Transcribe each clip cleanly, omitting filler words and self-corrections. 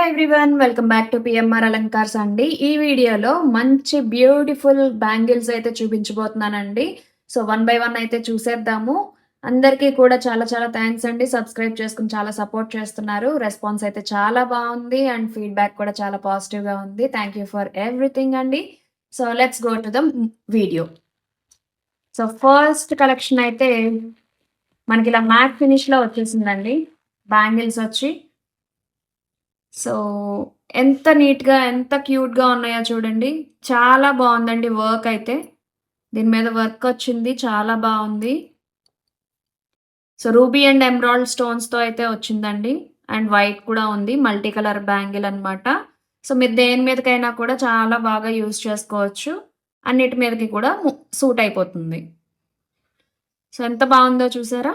Everyone welcome back to PMR Alankars అండి. ఈ వీడియోలో మంచి బ్యూటిఫుల్ బ్యాంగిల్స్ అయితే చూపించబోతున్నానండి. సో వన్ బై వన్ అయితే చూసేద్దాము. అందరికీ కూడా చాలా చాలా థ్యాంక్స్ అండి. సబ్స్క్రైబ్ చేసుకుని చాలా సపోర్ట్ చేస్తున్నారు. రెస్పాన్స్ అయితే చాలా బాగుంది అండ్ ఫీడ్బ్యాక్ కూడా చాలా పాజిటివ్గా ఉంది. థ్యాంక్ యూ ఫర్ ఎవ్రీథింగ్ అండి. So let's go to the video. So first collection అయితే మనకి ఇలా మ్యాట్ ఫినిష్లో వచ్చేసిందండి. బ్యాంగిల్స్ వచ్చి సో ఎంత నీట్‌గా, ఎంత క్యూట్‌గా ఉన్నాయో చూడండి. చాలా బావుందండి వర్క్ అయితే. దీని మీద వర్క్ వచ్చింది. చాలా బావుంది. సో రూబీ అండ్ ఎమరాల్డ్ స్టోన్స్‌తో అయితే వచ్చిందండి. అండ్ వైట్ కూడా ఉంది. మల్టీ కలర్ బ్యాంగిల్ అనమాట. సో మీరు దేని మీదకైనా కూడా చాలా బాగా యూజ్ చేసుకోవచ్చు. అన్నిటి మీదకి కూడా సూట్ అయిపోతుంది. సో ఎంత బావుందో చూసారా?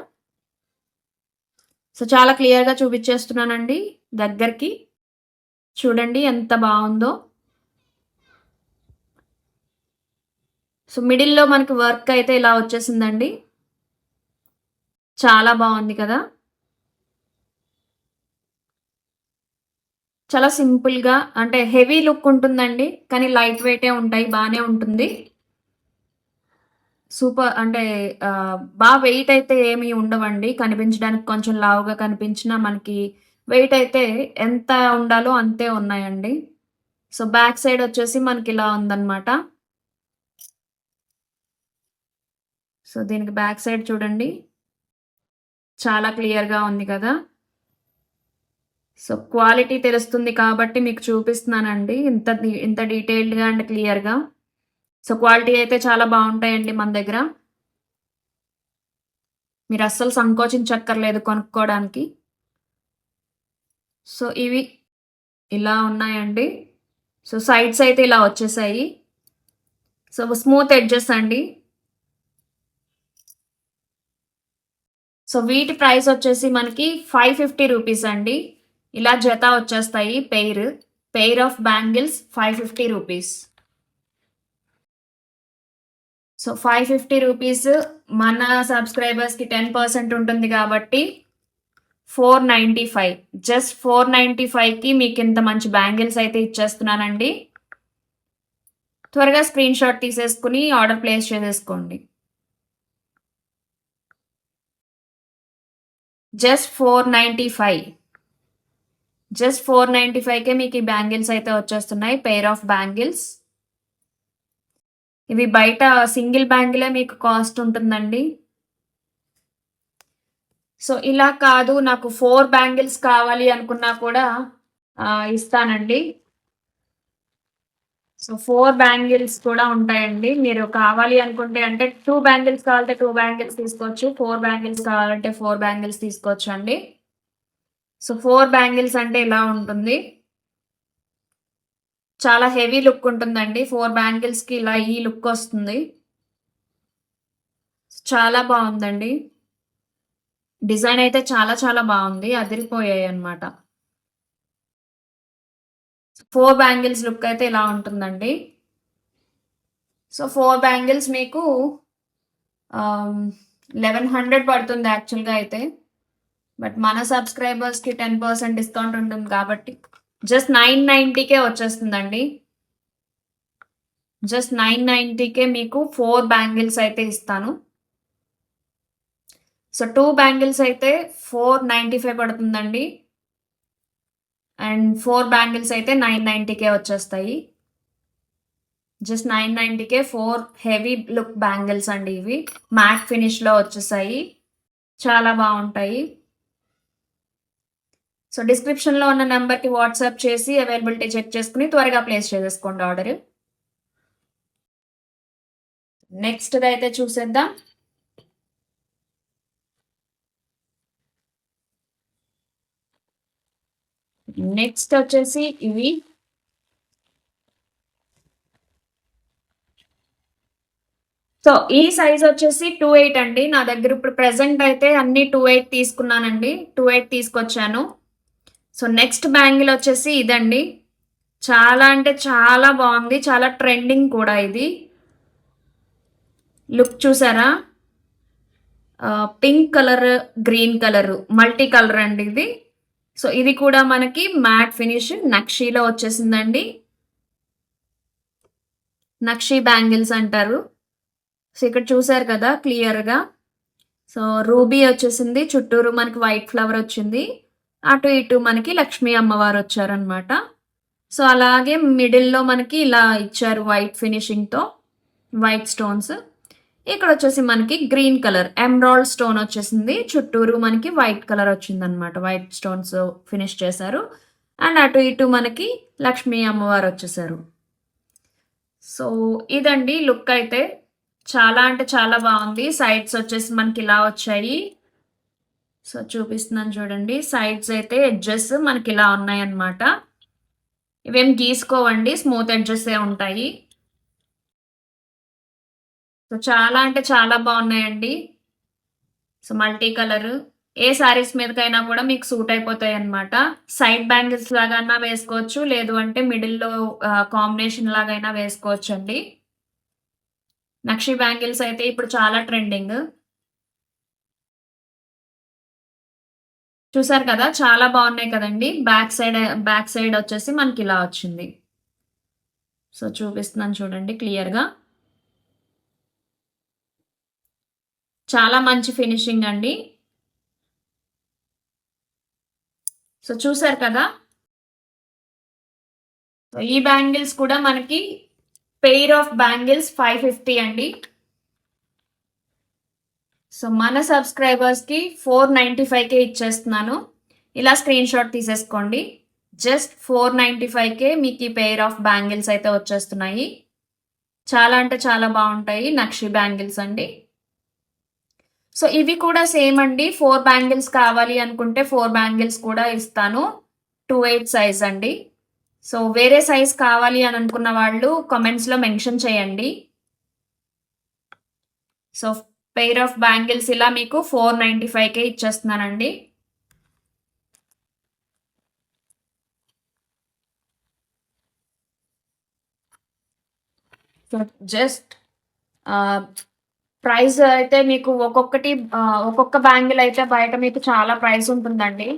సో చాలా క్లియర్‌గా చూపించేస్తున్నానండి దగ్గరికి. చూడండి ఎంత బాగుందో. సో మిడిల్‌లో మనకి వర్క్ అయితే ఇలా వచ్చేసిందండి. చాలా బాగుంది కదా! చాలా సింపుల్‌గా అంటే హెవీ లుక్ ఉంటుందండి. కానీ లైట్ వెయిటే ఉంటాయి. బానే ఉంటుంది. సూపర్ అంటే వెయిట్ అయితే ఏమి ఉండవండి. కనిపించడానికి కొంచెం లావుగా కనిపించినా మనకి వెయిట్ అయితే ఎంత ఉండాలో అంతే ఉన్నాయండి. సో బ్యాక్ సైడ్ వచ్చేసి మనకి ఇలా ఉందన్నమాట. సో దీనికి బ్యాక్ సైడ్ చూడండి. చాలా క్లియర్‌గా ఉంది కదా! సో క్వాలిటీ తెలుస్తుంది కాబట్టి మీకు చూపిస్తున్నానండి. ఇంత డీటెయిల్డ్‌గా అండ్ క్లియర్‌గా. సో క్వాలిటీ అయితే చాలా బావుంటాయండి మన దగ్గర. మీరు అస్సలు సంకోచించక్కర్లేదు కొనుక్కోవడానికి. సో ఇవి ఇలా ఉన్నాయండి. సో సైడ్స్ అయితే ఇలా వచ్చేసాయి. సో స్మూత్ ఎడ్జెస్ అండి. సో వీటి ప్రైస్ వచ్చేసి మనకి 550 రూపీస్ అండి. ఇలా జత వచ్చేస్తాయి pair of bangles 550 rupees. So 550 rupees మన సబ్స్క్రైబర్స్‌కి 10% ఉంటుంది కాబట్టి 495 జస్ట్ 495కి మీకు ఇంత మంచి బ్యాంగిల్స్ అయితే ఇచ్చేస్తున్నానండి. త్వరగా స్క్రీన్ షాట్ తీసేసుకుని ఆర్డర్ ప్లేస్ చేసేసుకోండి. జస్ట్ 495 జస్ట్ 495కే మీకు ఈ బ్యాంగిల్స్ అయితే వచ్చేస్తున్నాయి. Pair of bangles. ఇవి బయట సింగిల్ బ్యాంగిలే మీకు కాస్ట్ ఉంటుందండి. సో ఇలా కాదు నాకు 4 బ్యాంగిల్స్ కావాలి అనుకున్నా కూడా ఇస్తానండి. సో 4 బ్యాంగిల్స్ కూడా ఉంటాయండి. మీరు కావాలి అనుకుంటే అంటే 2 బ్యాంగిల్స్ కావాలంటే 2 బ్యాంగిల్స్ తీసుకోవచ్చు. 4 బ్యాంగిల్స్ కావాలంటే 4 బ్యాంగిల్స్ తీసుకోవచ్చు అండి. సో 4 బ్యాంగిల్స్ అంటే ఇలా ఉంటుంది. చాలా హెవీ లుక్ ఉంటుందండి. 4 బ్యాంగిల్స్‌కి ఇలా ఈ లుక్ వస్తుంది. చాలా బాగుందండి. డిజైన్ అయితే చాలా చాలా బాగుంది. అదిరిపోయాయి అన్నమాట. 4 బ్యాంగిల్స్ లుక్ అయితే ఇలా ఉంటుందండి. సో 4 బ్యాంగిల్స్ మీకు 1100 పడుతుంది యాక్చువల్‌గా అయితే. బట్ మన సబ్స్క్రైబర్స్‌కి 10% డిస్కౌంట్ ఉంటుంది కాబట్టి జస్ట్ 990కే వచ్చేస్తుందండి. జస్ట్ 990కే మీకు 4 బ్యాంగిల్స్ అయితే ఇస్తాను. సో 2 బ్యాంగిల్స్ అయితే 495 పడుతుందండి. అండ్ 4 బ్యాంగిల్స్ అయితే 990కే వచ్చేస్తాయి. జస్ట్ 990కే 4 హెవీ లుక్ బ్యాంగిల్స్ అండి ఇవి. మ్యాట్ ఫినిష్‌లో వచ్చేసాయి. చాలా బాగుంటాయి. సో డిస్క్రిప్షన్‌లో ఉన్న నెంబర్‌కి వాట్సాప్ చేసి అవైలబిలిటీ చెక్ చేసుకుని త్వరగా ప్లేస్ చేసేసుకోండి ఆర్డర్. నెక్స్ట్‌ది అయితే చూసేద్దాం. నెక్స్ట్ వచ్చేసి ఇవి. సో ఈ సైజ్ వచ్చేసి 28 అండి. నా దగ్గర ఇప్పుడు ప్రెజెంట్ అయితే అన్ని 28 తీసుకున్నానండి. 28 తీసుకొచ్చాను. సో నెక్స్ట్ బ్యాంగిల్ వచ్చేసి ఇదండి. చాలా అంటే చాలా బాగుంది. చాలా ట్రెండింగ్ కూడా ఇది. లుక్ చూసారా? Pink colour, green colour multi colour అండి ఇది. సో ఇది కూడా మనకి మ్యాట్ ఫినిష్ నక్షీలో వచ్చేసిందండి. నక్షి బ్యాంగిల్స్ అంటారు. సో ఇక్కడ చూసారు కదా క్లియర్గా. సో రూబీ వచ్చేసింది, చుట్టూరు మనకి వైట్ ఫ్లవర్ వచ్చింది, అటు ఇటు మనకి లక్ష్మీ అమ్మవారు వచ్చారనమాట. సో అలాగే మిడిల్లో మనకి ఇలా ఇచ్చారు వైట్ ఫినిషింగ్తో, వైట్ స్టోన్స్. ఇక్కడ వచ్చేసి మనకి గ్రీన్ కలర్ ఎమరాల్డ్ స్టోన్ వచ్చేసింది, చుట్టూరు మనకి వైట్ కలర్ వచ్చింది అనమాట. వైట్ స్టోన్స్ ఫినిష్ చేశారు. అండ్ అటు ఇటు మనకి లక్ష్మీ అమ్మవారు వచ్చేసారు. సో ఇదండి లుక్ అయితే. చాలా అంటే చాలా బాగుంది. సైడ్స్ వచ్చేసి మనకి ఇలా వచ్చాయి. సో చూపిస్తున్నాను చూడండి. సైడ్స్ అయితే ఎడ్జెస్ మనకి ఇలా ఉన్నాయి అన్నమాట. ఇవేం గీసుకోవండి, స్మూత్ ఎడ్జెస్ ఉంటాయి. సో చాలా అంటే చాలా బాగున్నాయండి. సో మల్టీ కలర్ ఏ శారీస్ మీదకైనా కూడా మీకు సూట్ అయిపోతాయి అన్నమాట. సైడ్ బ్యాంగిల్స్ లాగా వేసుకోవచ్చు, లేదు అంటే మిడిల్లో కాంబినేషన్ లాగైనా వేసుకోవచ్చు అండి. నక్షి బ్యాంగిల్స్ అయితే ఇప్పుడు చాలా ట్రెండింగ్. చూసారు కదా, చాలా బాగున్నాయి కదండి. బ్యాక్ సైడ్ వచ్చేసి మనకి ఇలా వచ్చింది. సో చూపిస్తున్నాను చూడండి క్లియర్గా. చాలా మంచి ఫినిషింగ్ అండి. సో చూసారు కదా, ఈ బ్యాంగిల్స్ కూడా మనకి పెయిర్ ఆఫ్ బ్యాంగిల్స్ 550 అండి. సో మన సబ్స్క్రైబర్స్కి 495కే ఇచ్చేస్తున్నాను. ఇలా స్క్రీన్ షాట్ తీసేసుకోండి. జస్ట్ 495కే మీకు ఈ పెయిర్ ఆఫ్ బ్యాంగిల్స్ అయితే వచ్చేస్తున్నాయి. చాలా అంటే చాలా బాగుంటాయి నక్షి బ్యాంగిల్స్ అండి. సో ఇవి కూడా సేమ్ అండి. 4 బ్యాంగిల్స్ కావాలి అనుకుంటే 4 బ్యాంగిల్స్ కూడా ఇస్తాను. 2/8 సైజ్ అండి. సో వేరే సైజ్ కావాలి అని అనుకున్న వాళ్ళు కామెంట్స్లో మెన్షన్ చేయండి. సో పెయిర్ ఆఫ్ బ్యాంగిల్స్ ఇలా మీకు 495కే ఇచ్చేస్తున్నానండి. సో జస్ట్ ప్రైస్ అయితే మీకు ఒక్కొక్క బ్యాంగిల్ అయితే బయట మీకు చాలా ప్రైస్ ఉంటుందండి.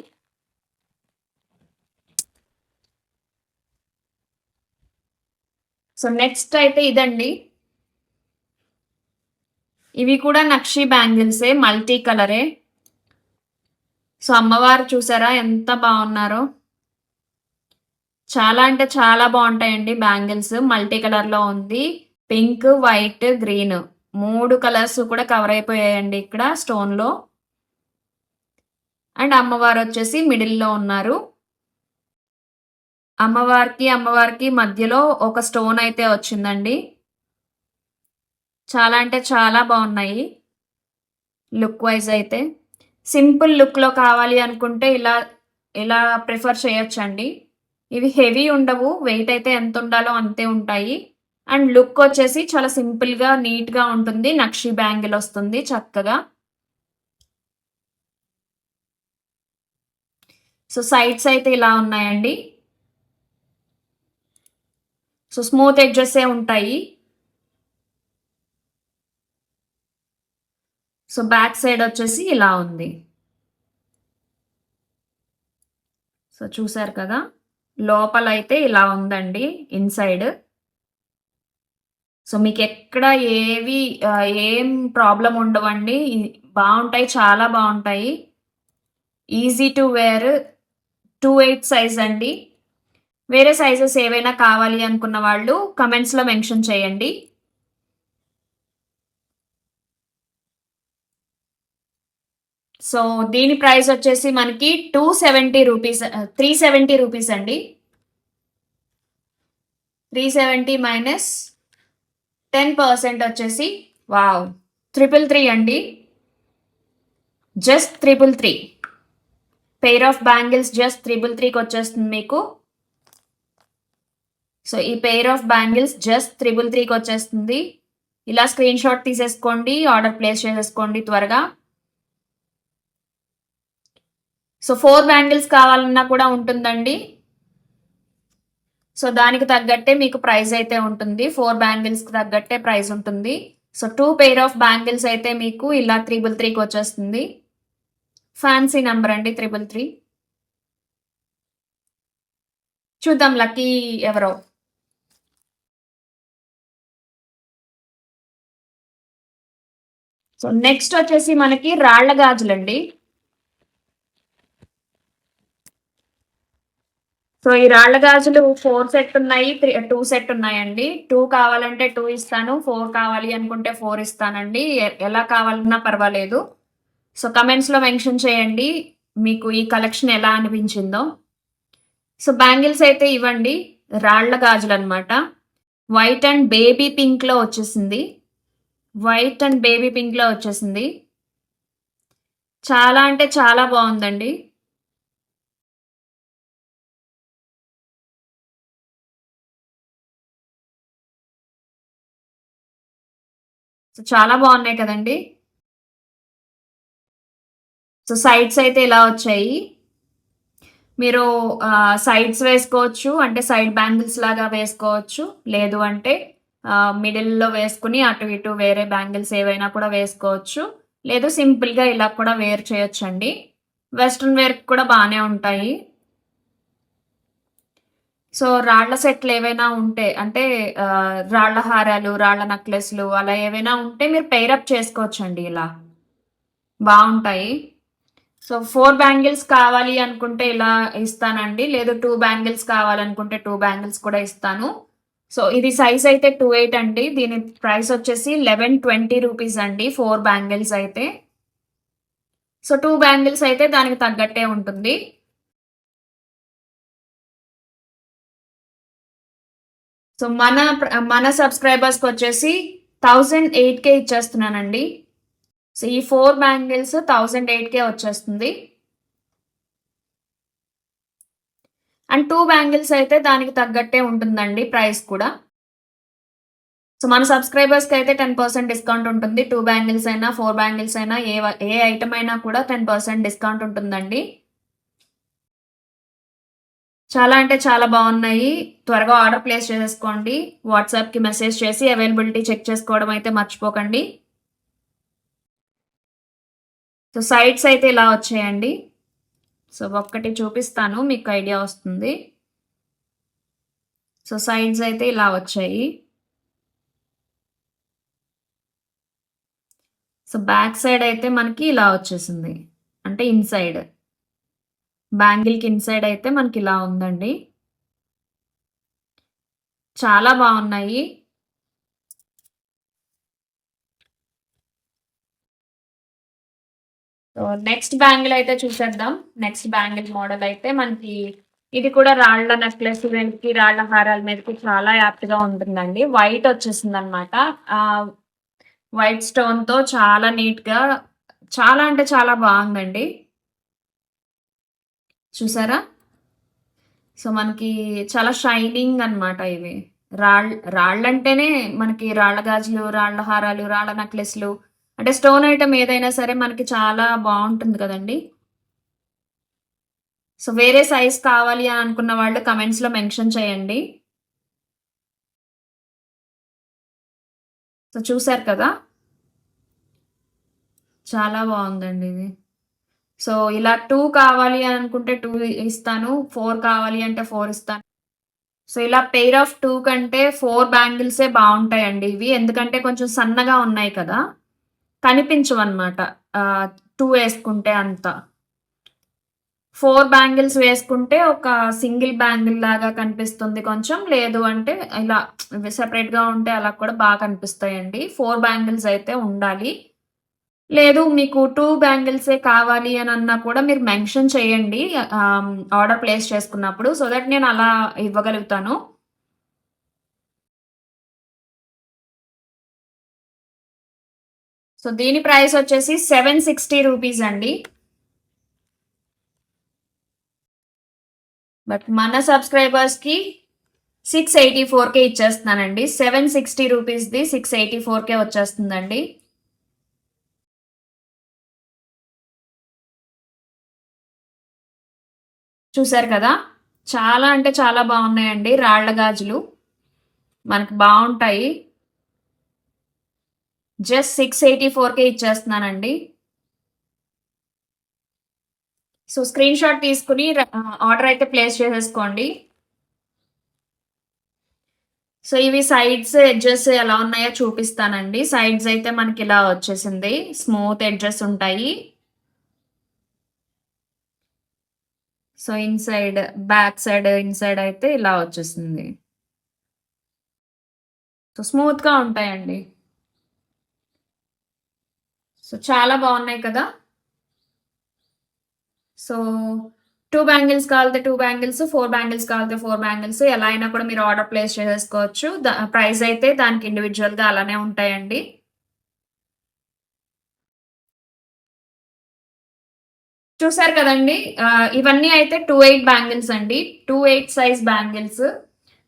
సో నెక్స్ట్ అయితే ఇదండి. ఇవి కూడా నక్షి బ్యాంగిల్సే, మల్టీ కలరే. సో అమ్మవారు చూసారా ఎంత బాగున్నారో. చాలా అంటే చాలా బాగుంటాయండి బ్యాంగిల్స్. మల్టీ కలర్లో ఉంది. పింక్, వైట్, గ్రీన్ 3 కలర్స్ కూడా కవర్ అయిపోయాయండి ఇక్కడ స్టోన్లో. అండ్ అమ్మవారు వచ్చేసి మిడిల్లో ఉన్నారు. అమ్మవారికి మధ్యలో ఒక స్టోన్ అయితే వచ్చిందండి. చాలా అంటే చాలా బాగున్నాయి లుక్ వైజ్ అయితే. సింపుల్ లుక్లో కావాలి అనుకుంటే ఇలా ప్రిఫర్ చేయొచ్చండి. ఇవి హెవీ ఉండవు, వెయిట్ అయితే ఎంత ఉండాలో అంతే ఉంటాయి. అండ్ లుక్ వచ్చేసి చాలా సింపుల్గా నీట్గా ఉంటుంది. నక్షి బ్యాంగిల్ వస్తుంది చక్కగా. సో సైడ్స్ అయితే ఇలా ఉన్నాయండి. సో స్మూత్ ఎడ్జెస్ ఉంటాయి. సో బ్యాక్ సైడ్ వచ్చేసి ఇలా ఉంది. సో చూసారు కదా, లోపల అయితే ఇలా ఉందండి ఇన్సైడ్. సో మీకు ఎక్కడ ఏం ప్రాబ్లం ఉండవండి. బాగుంటాయి, చాలా బాగుంటాయి. Easy to wear. 2/8 సైజ్ అండి. వేరే సైజెస్ ఏవైనా కావాలి అనుకున్న వాళ్ళు కమెంట్స్లో మెన్షన్ చేయండి. సో దీని ప్రైస్ వచ్చేసి మనకి 270 రూపీస్, 370 రూపీస్ అండి. 370 మైనస్ 10% వచ్చేసి వావ్ 333 అండి. Just 333. Pair of bangles just 333కి వచ్చేస్తుంది మీకు. సో ఈ పెయిర్ ఆఫ్ బ్యాంగిల్స్ జస్ట్ 333కి వచ్చేస్తుంది. ఇలా స్క్రీన్ షాట్ తీసేసుకోండి, ఆర్డర్ ప్లేస్ చేసేసుకోండి త్వరగా. సో 4 బ్యాంగిల్స్ కావాలన్నా కూడా ఉంటుందండి. సో దానికి తగ్గట్టే మీకు ప్రైస్ అయితే ఉంటుంది. 4 బ్యాంగిల్స్కి తగ్గట్టే ప్రైస్ ఉంటుంది. సో 2 పెయిర్ ఆఫ్ బ్యాంగిల్స్ అయితే మీకు ఇలా 333కి వచ్చేస్తుంది. ఫ్యాన్సీ నెంబర్ అండి 333. చూద్దాం లక్కీ ఎవరో. సో నెక్స్ట్ వచ్చేసి మనకి రాళ్ల గాజులండి. సో ఈ రాళ్ల గాజులు 4 సెట్ ఉన్నాయి, 2 సెట్ ఉన్నాయండి. 2 కావాలంటే 2 ఇస్తాను, 4 కావాలి అనుకుంటే 4 ఇస్తానండి. ఎలా కావాలన్నా పర్వాలేదు. సో కమెంట్స్లో మెన్షన్ చేయండి మీకు ఈ కలెక్షన్ ఎలా అనిపించిందో. సో బ్యాంగిల్స్ అయితే ఇవ్వండి, రాళ్ల గాజులు అనమాట. వైట్ అండ్ బేబీ పింక్ లో వచ్చేసింది. వైట్ అండ్ బేబీ పింక్ లో వచ్చేసింది. చాలా అంటే చాలా బాగుందండి. సో చాలా బాగున్నాయి కదండి. సో సైడ్స్ అయితే ఇలా వచ్చాయి. మీరు సైడ్స్ వేసుకోవచ్చు, అంటే సైడ్ బ్యాంగిల్స్ లాగా వేసుకోవచ్చు. లేదు అంటే మిడిల్లో వేసుకుని అటు ఇటు వేరే బ్యాంగిల్స్ ఏవైనా కూడా వేసుకోవచ్చు. లేదు సింపుల్గా ఇలా కూడా వేర్ చేయొచ్చండి. వెస్ట్రన్ వేర్ కూడా బాగానే ఉంటాయి. సో రాళ్ల సెట్లు ఏవైనా ఉంటే, అంటే రాళ్ల హారాలు, రాళ్ల నెక్లెస్లు అలా ఏవైనా ఉంటే మీరు పెయిరప్ చేసుకోవచ్చండి. ఇలా బాగుంటాయి. సో 4 బ్యాంగిల్స్ కావాలి అనుకుంటే ఇలా ఇస్తానండి. లేదు 2 బ్యాంగిల్స్ కావాలనుకుంటే 2 బ్యాంగిల్స్ కూడా ఇస్తాను. సో ఇది సైజ్ అయితే 28 అండి. దీని ప్రైస్ వచ్చేసి 1120 రూపీస్ అండి 4 బ్యాంగిల్స్ అయితే. సో 2 బ్యాంగిల్స్ అయితే దానికి తగ్గట్టే ఉంటుంది. సో మన సబ్స్క్రైబర్స్కి వచ్చేసి 1008K ఇచ్చేస్తున్నానండి. సో ఈ 4 బ్యాంగిల్స్ 1008K వచ్చేస్తుంది. అండ్ 2 బ్యాంగిల్స్ అయితే దానికి తగ్గట్టే ఉంటుందండి ప్రైస్ కూడా. సో మన సబ్స్క్రైబర్స్కి అయితే 10% డిస్కౌంట్ ఉంటుంది. 2 బ్యాంగిల్స్ అయినా 4 బ్యాంగిల్స్ అయినా ఏ ఐటమ్ అయినా కూడా 10% డిస్కౌంట్ ఉంటుందండి. చాలా అంటే చాలా బాగున్నాయి. త్వరగా ఆర్డర్ ప్లేస్ చేసేసుకోండి. వాట్సాప్కి మెసేజ్ చేసి అవైలబిలిటీ చెక్ చేసుకోవడం అయితే మర్చిపోకండి. సో సైడ్స్ అయితే ఇలా వచ్చాయండి. సో ఒక్కటి చూపిస్తాను, మీకు ఐడియా వస్తుంది. సో సైడ్స్ అయితే ఇలా వచ్చాయి. సో బ్యాక్ సైడ్ అయితే మనకి ఇలా వచ్చేసింది, అంటే ఇన్సైడ్ బ్యాంగిల్కి ఇన్సైడ్ అయితే మనకి ఇలా ఉందండి. చాలా బాగున్నాయి. సో నెక్స్ట్ బ్యాంగిల్ అయితే చూసేద్దాం. నెక్స్ట్ బ్యాంగిల్ మోడల్ అయితే మనకి ఇది కూడా రాళ్ల నెక్లెస్ మీదకి, రాళ్ల హారాల మీదకి చాలా యాప్ట్గా ఉంటుందండి. వైట్ వచ్చేసింది అనమాట. వైట్ స్టోన్తో చాలా నీట్గా, చాలా అంటే చాలా బాగుందండి. చూసారా? సో మనకి చాలా షైనింగ్ అనమాట ఇవి. రాళ్ళంటేనే మనకి రాళ్ల గాజులు, రాళ్ల హారాలు, రాళ్ల నెక్లెస్లు, అంటే స్టోన్ ఐటమ్ ఏదైనా సరే మనకి చాలా బాగుంటుంది కదండి. సో వేరే సైజ్ కావాలి అని అనుకున్న వాళ్ళు కమెంట్స్లో మెన్షన్ చేయండి. సో చూసారు కదా, చాలా బాగుందండి ఇది. సో ఇలా 2 కావాలి అని అనుకుంటే 2 ఇస్తాను, 4 కావాలి అంటే 4 ఇస్తాను. సో ఇలా పెయిర్ ఆఫ్ 2 కంటే 4 బ్యాంగిల్సే బాగుంటాయండి ఇవి. ఎందుకంటే కొంచెం సన్నగా ఉన్నాయి కదా, కనిపించవు అనమాట 2 వేసుకుంటే అంతా. 4 బ్యాంగిల్స్ వేసుకుంటే ఒక సింగిల్ బ్యాంగిల్ లాగా కనిపిస్తుంది కొంచెం. లేదు అంటే ఇలా సెపరేట్గా ఉంటే అలా కూడా బాగా కనిపిస్తాయండి. 4 బ్యాంగిల్స్ అయితే ఉండాలి. లేదు మీకు 2 బ్యాంగిల్సే కావాలి అని అన్నా కూడా మీరు మెన్షన్ చేయండి ఆర్డర్ ప్లేస్ చేసుకున్నప్పుడు. సో దట్ నేను అలా ఇవ్వగలుగుతాను. సో దీని ప్రైస్ వచ్చేసి 760 రూపీస్ అండి. బట్ మన సబ్స్క్రైబర్స్కి 684K ఇచ్చేస్తున్నానండి. 760 రూపీస్ది 684K వచ్చేస్తుందండి. చూసారు కదా, చాలా అంటే చాలా బాగున్నాయండి. రాళ్ల గాజులు మనకు బాగుంటాయి. జస్ట్ 684K ఇచ్చేస్తున్నానండి. సో స్క్రీన్ షాట్ తీసుకుని ఆర్డర్ అయితే ప్లేస్ చేసేసుకోండి. సో ఇవి సైడ్స్, ఎడ్జెస్ ఎలా ఉన్నాయో చూపిస్తానండి. సైడ్స్ అయితే మనకిలా వచ్చేసింది. స్మూత్ ఎడ్జెస్ ఉంటాయి. So inside, back side, inside అయితే ఇలా వచ్చేసింది. సో స్మూత్‌గా ఉంటాయండి. సో చాలా బావున్నాయి కదా! సో 2 బ్యాంగిల్స్ కావాలితే 2 బ్యాంగిల్స్, 4 బ్యాంగిల్స్ కావాలితే 4 బ్యాంగిల్స్ ఎలా అయినా కూడా మీరు ఆర్డర్ ప్లేస్ చేసేసుకోవచ్చు. ప్రైస్ అయితే దానికి ఇండివిడ్యుయల్‌గా అలానే ఉంటాయండి. చూసారు కదండీ! ఇవన్నీ అయితే 28 బ్యాంగిల్స్ అండి. 28 సైజ్ బ్యాంగిల్స్.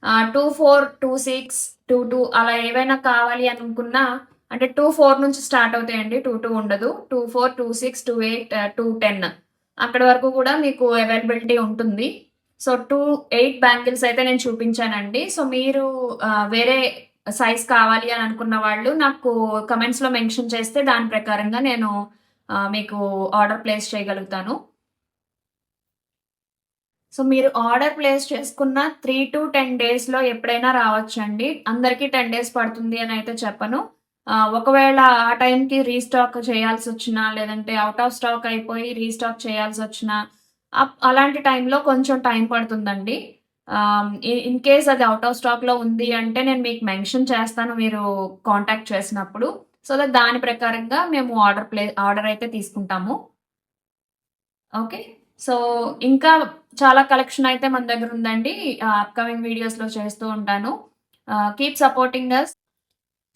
24, 26, 22 అలా ఏవైనా కావాలి అనుకున్నా అంటే 24 నుంచి స్టార్ట్ అవుతాయండి. 22 ఉండదు. 24, 26, 28, 210 అక్కడి వరకు కూడా మీకు అవైలబిలిటీ ఉంటుంది. సో 28 బ్యాంగిల్స్ అయితే నేను చూపించానండి. సో మీరు వేరే సైజ్ కావాలి అని అనుకున్న వాళ్ళు నాకు కామెంట్స్‌లో మెన్షన్ చేస్తే దాని ప్రకారంగా నేను మీకు ఆర్డర్ ప్లేస్ చేయగలుగుతాను. సో మీరు ఆర్డర్ ప్లేస్ చేసుకున్న 3-10 డేస్‌లో ఎప్పుడైనా రావచ్చండి. అందరికి 10 డేస్ పడుతుంది అనయితే చెప్పను. ఒకవేళ ఆ టైంకి రీస్టాక్ చేయాల్సొచ్చినా, లేదంటే ఔట్ ఆఫ్ స్టాక్ అయిపోయి రీస్టాక్ చేయాల్సొచ్చినా, అలాంటి టైంలో కొంచెం టైం పడుతుందండి. ఇన్ కేస్ అది ఔట్ ఆఫ్ స్టాక్‌లో ఉంది అంటే నేను మీకు మెన్షన్ చేస్తాను మీరు కాంటాక్ట్ చేసినప్పుడు. సో దట్ దాని ప్రకారంగా మేము ఆర్డర్ అయితే తీసుకుంటాము. ఓకే. సో, ఇంకా చాలా కలెక్షన్ అయితే మన దగ్గరుందండి. అప్‌కమింగ్ వీడియోస్‌లో చేస్తూ ఉంటాను. Keep supporting us.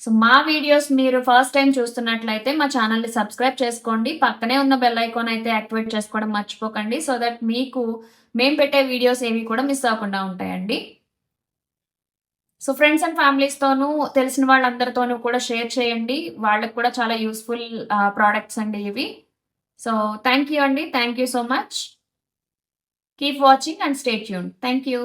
సో, మా వీడియోస్ మీరు ఫస్ట్ టైమ్ చూస్తున్నట్లయితే మా ఛానెల్‌ని సబ్స్క్రైబ్ చేసుకోండి. పక్కనే ఉన్న బెల్ ఐకాన్ అయితే యాక్టివేట్ చేసుకోవడం మర్చిపోకండి. సో దట్ మీకు మేము పెట్టే వీడియోస్ ఏవి కూడా మిస్ అవ్వకుండా ఉంటాయండి. సో, ఫ్రెండ్స్ అండ్ ఫ్యామిలీస్‌తోనూ, తెలిసిన వాళ్ళందరితోనూ కూడా షేర్ చేయండి. వాళ్ళకి కూడా చాలా యూజ్‌ఫుల్ ప్రొడక్ట్స్ అండి ఇవి. సో, థాంక్ యూ అండి. Thank you so much. Keep watching and stay tuned. Thank you.